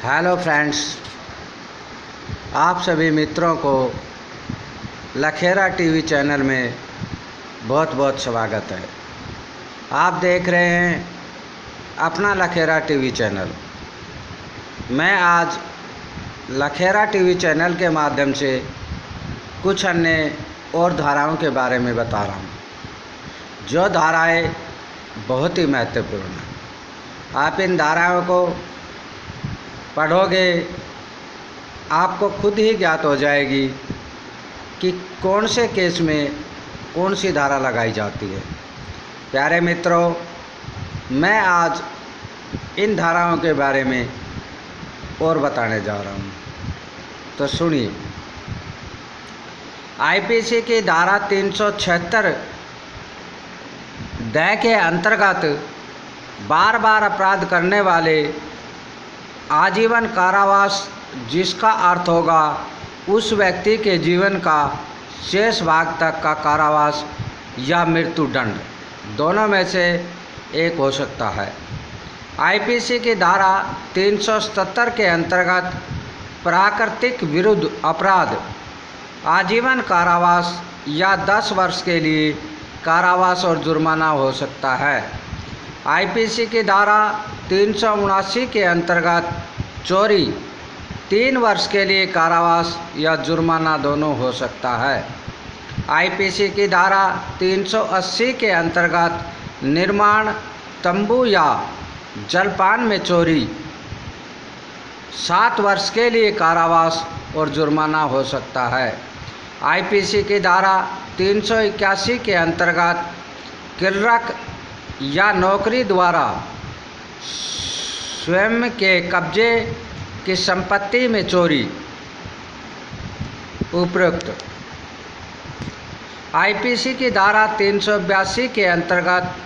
Hello friends, आप सभी मित्रों को लखेरा टीवी चैनल में बहुत बहुत स्वागत है। आप देख रहे हैं अपना लखेरा टीवी चैनल। मैं आज लखेरा टीवी चैनल के माध्यम से कुछ अन्य और धाराओं के बारे में बता रहा हूँ, जो धाराएं बहुत ही महत्वपूर्ण हैं। आप इन धाराओं को पढ़ोगे, आपको खुद ही ज्ञात हो जाएगी कि कौन से केस में कौन सी धारा लगाई जाती है। प्यारे मित्रों, मैं आज इन धाराओं के बारे में और बताने जा रहा हूँ, तो सुनिए। आईपीसी की धारा 376 द के अंतर्गत बार बार अपराध करने वाले आजीवन कारावास, जिसका अर्थ होगा उस व्यक्ति के जीवन का शेष भाग तक का कारावास या मृत्युदंड, दोनों में से एक हो सकता है। आईपीसी की धारा 377 के अंतर्गत प्राकृतिक विरुद्ध अपराध आजीवन कारावास या 10 वर्ष के लिए कारावास और जुर्माना हो सकता है। आईपीसी की धारा 379 के अंतर्गत चोरी 3 वर्ष के लिए कारावास या जुर्माना दोनों हो सकता है। आईपीसी की धारा 380 के अंतर्गत निर्माण, तंबू या जलपान में चोरी 7 वर्ष के लिए कारावास और जुर्माना हो सकता है। आईपीसी की धारा 381 के अंतर्गत किल्लक या नौकरी द्वारा स्वयं के कब्जे की संपत्ति में चोरी उपयुक्त। आईपीसी की धारा 382 के अंतर्गत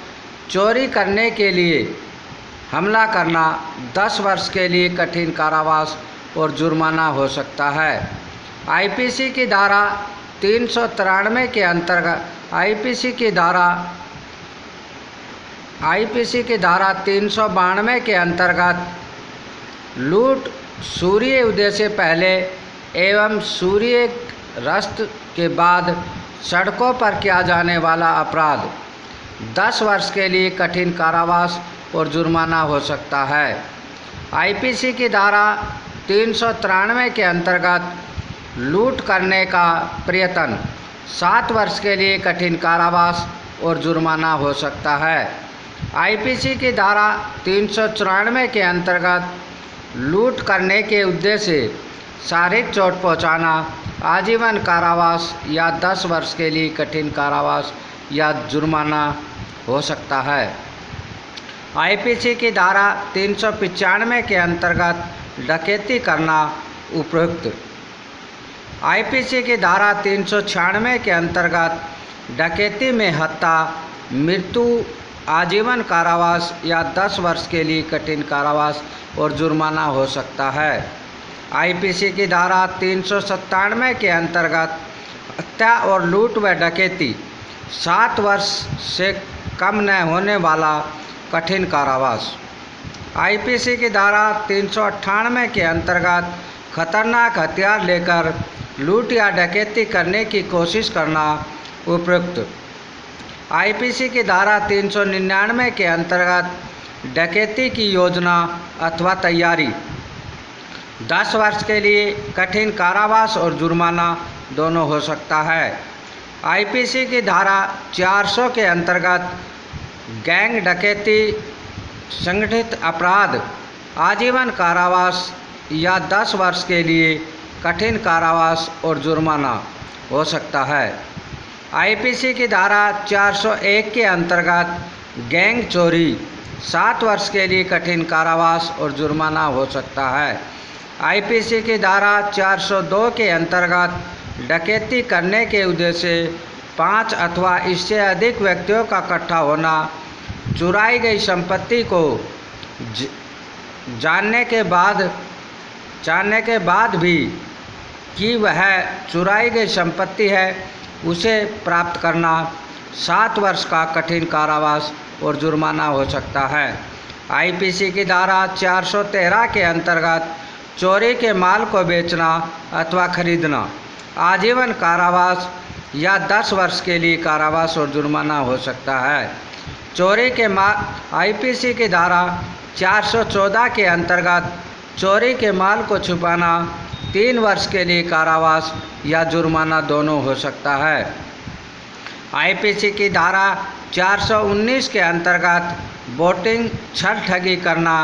चोरी करने के लिए हमला करना 10 वर्ष के लिए कठिन कारावास और जुर्माना हो सकता है। आईपीसी की धारा 393 के अंतर्गत आईपीसी की धारा 392 के अंतर्गत लूट सूर्य उदय से पहले एवं सूर्यास्त के बाद सड़कों पर किया जाने वाला अपराध 10 वर्ष के लिए कठिन कारावास और जुर्माना हो सकता है। आईपीसी की धारा 393 के अंतर्गत लूट करने का प्रयत्न 7 वर्ष के लिए कठिन कारावास और जुर्माना हो सकता है। आईपीसी की धारा 394 के अंतर्गत लूट करने के उद्देश्य से शारीरिक चोट पहुंचाना आजीवन कारावास या 10 वर्ष के लिए कठिन कारावास या जुर्माना हो सकता है। आईपीसी की धारा 395 के अंतर्गत डकैती करना उपयुक्त। आईपीसी की धारा 396 के अंतर्गत डकैती में हत्या, मृत्यु, आजीवन कारावास या 10 वर्ष के लिए कठिन कारावास और जुर्माना हो सकता है। आईपीसी की धारा 397 के अंतर्गत हत्या और लूट व डकैती 7 वर्ष से कम न होने वाला कठिन कारावास। आईपीसी की धारा 398 के अंतर्गत खतरनाक हथियार लेकर लूट या डकैती करने की कोशिश करना उपयुक्त। आईपीसी की धारा 399 के अंतर्गत डकैती की योजना अथवा तैयारी 10 वर्ष के लिए कठिन कारावास और जुर्माना दोनों हो सकता है। आईपीसी की धारा 400 के अंतर्गत गैंग डकैती, संगठित अपराध आजीवन कारावास या 10 वर्ष के लिए कठिन कारावास और जुर्माना हो सकता है। आईपीसी की धारा 401 के अंतर्गत गैंग चोरी 7 वर्ष के लिए कठिन कारावास और जुर्माना हो सकता है। आईपीसी की धारा 402 के अंतर्गत डकैती करने के उद्देश्य से 5 अथवा इससे अधिक व्यक्तियों का इकट्ठा होना, चुराई गई संपत्ति को जानने के बाद भी कि वह चुराई गई संपत्ति है, उसे प्राप्त करना 7 वर्ष का कठिन कारावास और जुर्माना हो सकता है। आईपीसी की धारा 413 के अंतर्गत चोरी के माल को बेचना अथवा खरीदना, आजीवन कारावास या 10 वर्ष के लिए कारावास और जुर्माना हो सकता है। चोरी के माल आईपीसी की धारा 414 के अंतर्गत चोरी के माल को छुपाना 3 वर्ष के लिए कारावास या जुर्माना दोनों हो सकता है। आईपीसी की धारा 419 के अंतर्गत वोटिंग छल ठगी करना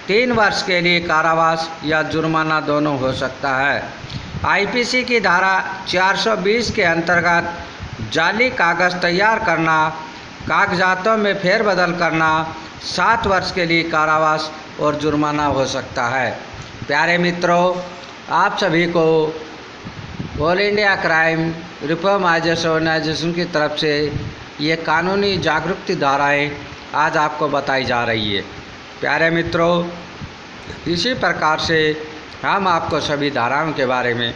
3 वर्ष के लिए कारावास या जुर्माना दोनों हो सकता है। आईपीसी की धारा 420 के अंतर्गत जाली कागज़ तैयार करना, कागजातों में फेरबदल करना 7 वर्ष के लिए कारावास और जुर्माना हो सकता है। प्यारे मित्रों, आप सभी को ऑल इंडिया क्राइम रिफॉर्माइजेशन ऑर्गेनाइजेशन की तरफ से ये कानूनी जागरूकता धाराएं आज आपको बताई जा रही है। प्यारे मित्रों, इसी प्रकार से हम आपको सभी धाराओं के बारे में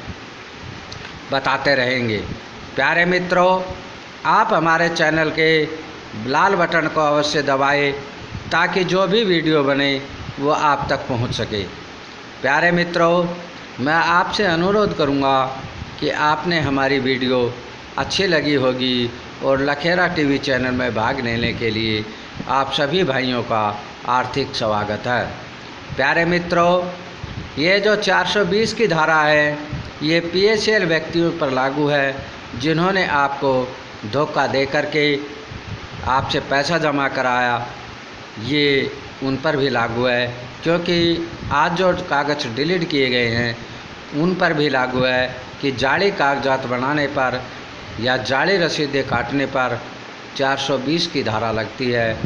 बताते रहेंगे। प्यारे मित्रों, आप हमारे चैनल के लाल बटन को अवश्य दबाएं ताकि जो भी वीडियो बने वो आप तक पहुंच सके। प्यारे मित्रों, मैं आपसे अनुरोध करूंगा कि आपने हमारी वीडियो अच्छी लगी होगी और लखेरा टीवी चैनल में भाग लेने के लिए आप सभी भाइयों का आर्थिक स्वागत है। प्यारे मित्रों, ये जो 420 की धारा है ये पीएचएल व्यक्तियों पर लागू है जिन्होंने आपको धोखा दे करके आपसे पैसा जमा कराया, ये उन पर भी लागू है। क्योंकि आज जो कागज़ डिलीट किए गए हैं उन पर भी लागू है कि जाली कागजात बनाने पर या जाली रसीदें काटने पर 420 की धारा लगती है,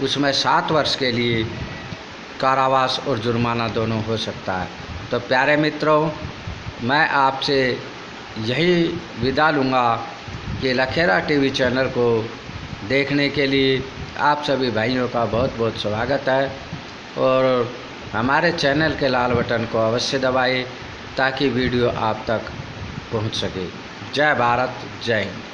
उसमें 7 वर्ष के लिए कारावास और जुर्माना दोनों हो सकता है। तो प्यारे मित्रों, मैं आपसे यही विदा लूँगा कि लखेरा टीवी चैनल को देखने के लिए आप सभी भाइयों का बहुत बहुत स्वागत है और हमारे चैनल के लाल बटन को अवश्य दबाएं ताकि वीडियो आप तक पहुंच सके। जय भारत, जय हिंद।